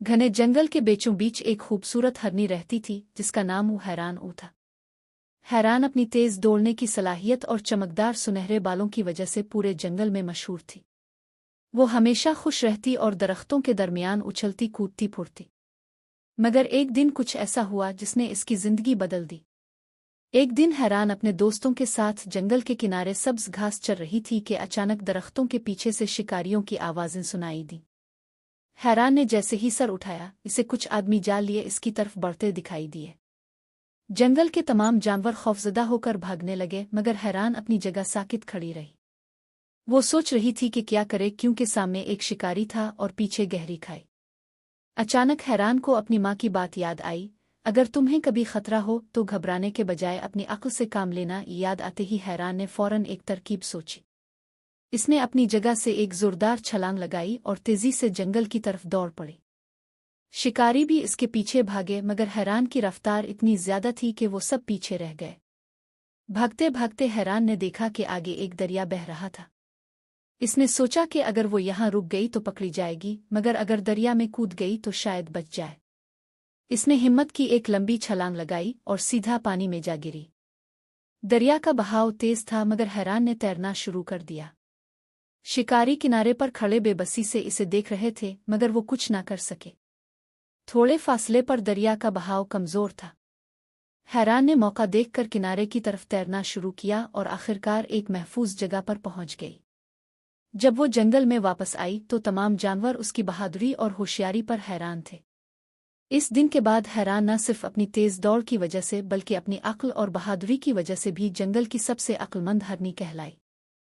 घने जंगल के बीचों बीच एक खूबसूरत हरनी रहती थी जिसका नाम हैरान था। हैरान अपनी तेज दौड़ने की सलाहियत और चमकदार सुनहरे बालों की वजह से पूरे जंगल में मशहूर थी। वो हमेशा खुश रहती और दरख्तों के दरमियान उछलती कूदती फुरती। मगर एक दिन कुछ ऐसा हुआ जिसने इसकी जिंदगी बदल दी। एक दिन हैरान अपने दोस्तों के साथ जंगल के किनारे सब्ज घास चर रही थी कि अचानक दरख्तों के पीछे से शिकारियों की आवाज़ें सुनाई दी। हैरान ने जैसे ही सर उठाया, इसे कुछ आदमी जाल लिए इसकी तरफ बढ़ते दिखाई दिए। जंगल के तमाम जानवर खौफजदा होकर भागने लगे, मगर हैरान अपनी जगह साकित खड़ी रही। वो सोच रही थी कि क्या करे, क्योंकि सामने एक शिकारी था और पीछे गहरी खाई। अचानक हैरान को अपनी माँ की बात याद आई, अगर तुम्हें कभी खतरा हो तो घबराने के बजाय अपनी अक्ल से काम लेना। याद आते ही हैरान ने फौरन एक तरकीब सोची। इसने अपनी जगह से एक जोरदार छलांग लगाई और तेजी से जंगल की तरफ दौड़ पड़ी। शिकारी भी इसके पीछे भागे, मगर हैरान की रफ्तार इतनी ज्यादा थी कि वो सब पीछे रह गए। भागते भागते हैरान ने देखा कि आगे एक दरिया बह रहा था। इसने सोचा कि अगर वो यहाँ रुक गई तो पकड़ी जाएगी, मगर अगर दरिया में कूद गई तो शायद बच जाए। इसने हिम्मत की, एक लंबी छलांग लगाई और सीधा पानी में जा गिरी। दरिया का बहाव तेज था, मगर हैरान ने तैरना शुरू कर दिया। शिकारी किनारे पर खड़े बेबसी से इसे देख रहे थे, मगर वो कुछ ना कर सके। थोड़े फासले पर दरिया का बहाव कमजोर था। हैरान ने मौका देखकर किनारे की तरफ तैरना शुरू किया और आखिरकार एक महफूज जगह पर पहुंच गई। जब वो जंगल में वापस आई तो तमाम जानवर उसकी बहादुरी और होशियारी पर हैरान थे। इस दिन के बाद हैरान न सिर्फ अपनी तेज दौड़ की वजह से बल्कि अपनी अक्ल और बहादुरी की वजह से भी जंगल की सबसे अक्लमंद हरनी कहलाई।